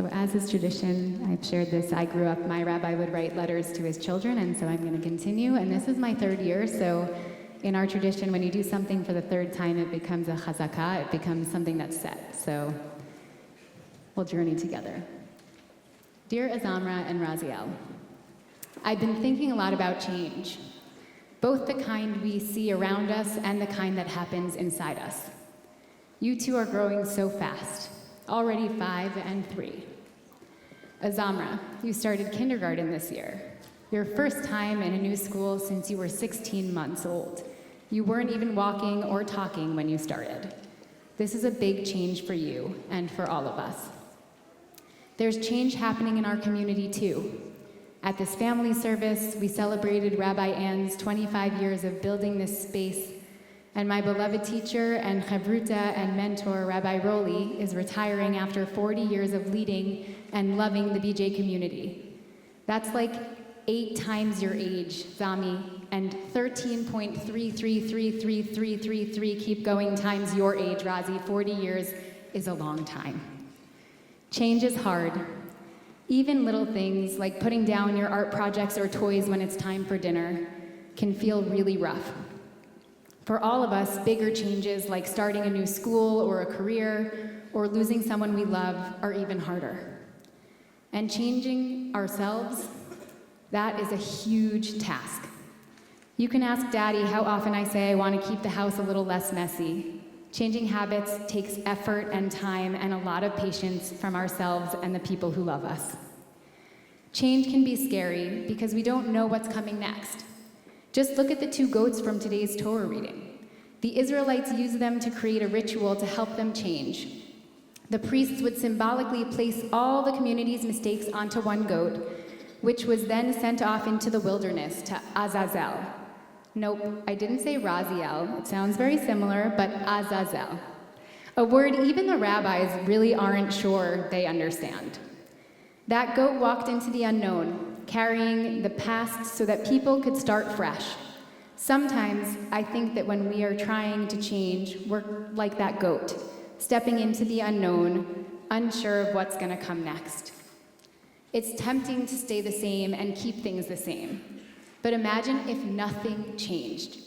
So as is tradition, I've shared this. I grew up, my rabbi would write letters to his children, and so I'm going to continue. And this is my third year, so in our tradition, when you do something for the third time, it becomes a chazakah, it becomes something that's set. So we'll journey together. Dear Azamra and Raziel, I've been thinking a lot about change, both the kind we see around us and the kind that happens inside us. You two are growing so fast, already 5 and 3. Azamra, you started kindergarten this year. Your first time in a new school since you were 16 months old. You weren't even walking or talking when you started. This is a big change for you and for all of us. There's change happening in our community too. At this family service, we celebrated Rabbi Ann's 25 years of building this space, and my beloved teacher and chavruta and mentor, Rabbi Roli, is retiring after 40 years of leading and loving the BJ community. That's like 8 times your age, Zami, and 13.333333 keep going times your age, Razi. 40 years is a long time. Change is hard. Even little things like putting down your art projects or toys when it's time for dinner can feel really rough. For all of us, bigger changes like starting a new school or a career or losing someone we love are even harder. And changing ourselves, that is a huge task. You can ask Daddy how often I say I want to keep the house a little less messy. Changing habits takes effort and time and a lot of patience from ourselves and the people who love us. Change can be scary because we don't know what's coming next. Just look at the 2 goats from today's Torah reading. The Israelites used them to create a ritual to help them change. The priests would symbolically place all the community's mistakes onto one goat, which was then sent off into the wilderness to Azazel. Nope, I didn't say Raziel. It sounds very similar, but Azazel. A word even the rabbis really aren't sure they understand. That goat walked into the unknown, carrying the past so that people could start fresh. Sometimes I think that when we are trying to change, we're like that goat, stepping into the unknown, unsure of what's going to come next. It's tempting to stay the same and keep things the same. But imagine if nothing changed.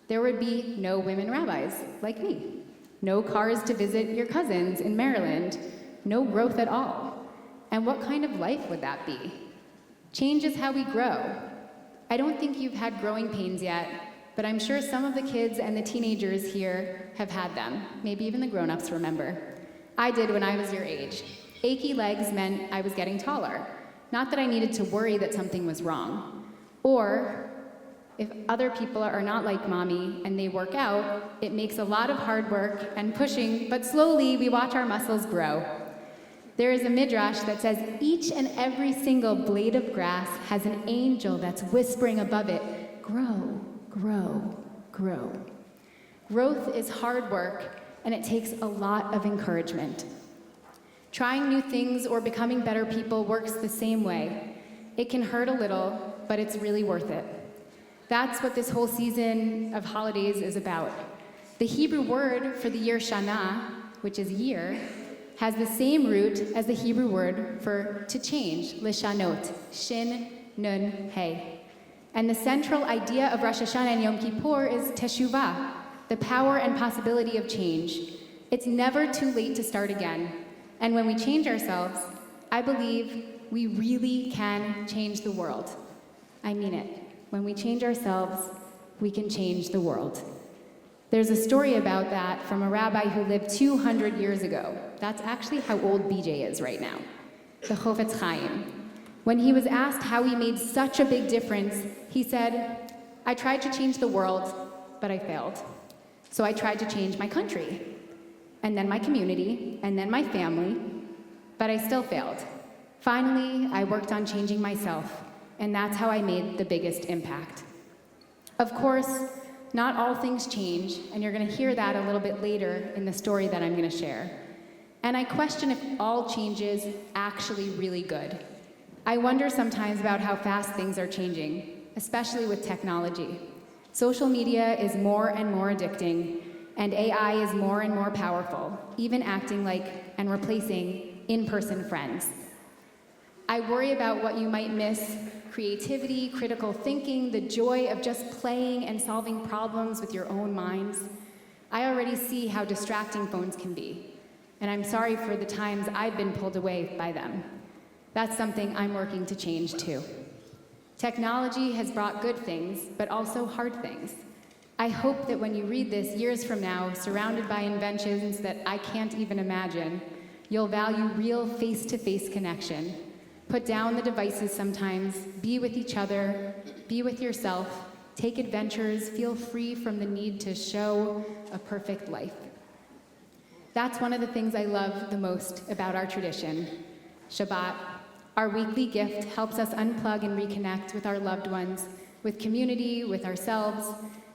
There would be no women rabbis like me, no cars to visit your cousins in Maryland, no growth at all. And what kind of life would that be? Change is how we grow. I don't think you've had growing pains yet, but I'm sure some of the kids and the teenagers here have had them. Maybe even the grown-ups remember. I did when I was your age. Achy legs meant I was getting taller. Not that I needed to worry that something was wrong. Or, if other people are not like mommy and they work out, it makes a lot of hard work and pushing, but slowly we watch our muscles grow. There is a midrash that says each and every single blade of grass has an angel that's whispering above it, grow, grow, grow. Growth is hard work, and it takes a lot of encouragement. Trying new things or becoming better people works the same way. It can hurt a little, but it's really worth it. That's what this whole season of holidays is about. The Hebrew word for the year Shana, which is year, has the same root as the Hebrew word for to change, lishanot, shin, nun, hey. And the central idea of Rosh Hashanah and Yom Kippur is teshuvah, the power and possibility of change. It's never too late to start again. And when we change ourselves, I believe we really can change the world. I mean it. When we change ourselves, we can change the world. There's a story about that from a rabbi who lived 200 years ago. That's actually how old BJ is right now, the Chofetz Chaim. When he was asked how he made such a big difference, he said, I tried to change the world, but I failed. So I tried to change my country, and then my community, and then my family, but I still failed. Finally, I worked on changing myself, and that's how I made the biggest impact. Of course, not all things change, and you're going to hear that a little bit later in the story that I'm going to share. And I question if all change is actually really good. I wonder sometimes about how fast things are changing, especially with technology. Social media is more and more addicting, and AI is more and more powerful, even acting like and replacing in-person friends. I worry about what you might miss: creativity, critical thinking, the joy of just playing and solving problems with your own minds. I already see how distracting phones can be, and I'm sorry for the times I've been pulled away by them. That's something I'm working to change too. Technology has brought good things, but also hard things. I hope that when you read this years from now, surrounded by inventions that I can't even imagine, you'll value real face-to-face connection. Put down the devices sometimes, be with each other, be with yourself, take adventures, feel free from the need to show a perfect life. That's one of the things I love the most about our tradition. Shabbat, our weekly gift, helps us unplug and reconnect with our loved ones, with community, with ourselves.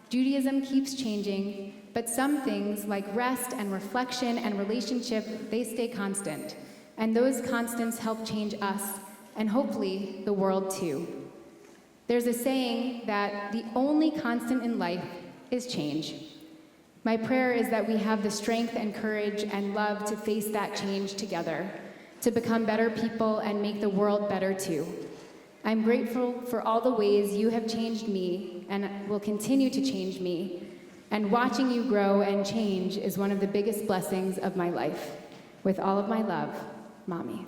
Judaism keeps changing, but some things like rest and reflection and relationship, they stay constant. And those constants help change us, and hopefully the world too. There's a saying that the only constant in life is change. My prayer is that we have the strength and courage and love to face that change together, to become better people and make the world better too. I'm grateful for all the ways you have changed me and will continue to change me, and watching you grow and change is one of the biggest blessings of my life. With all of my love, Mommy.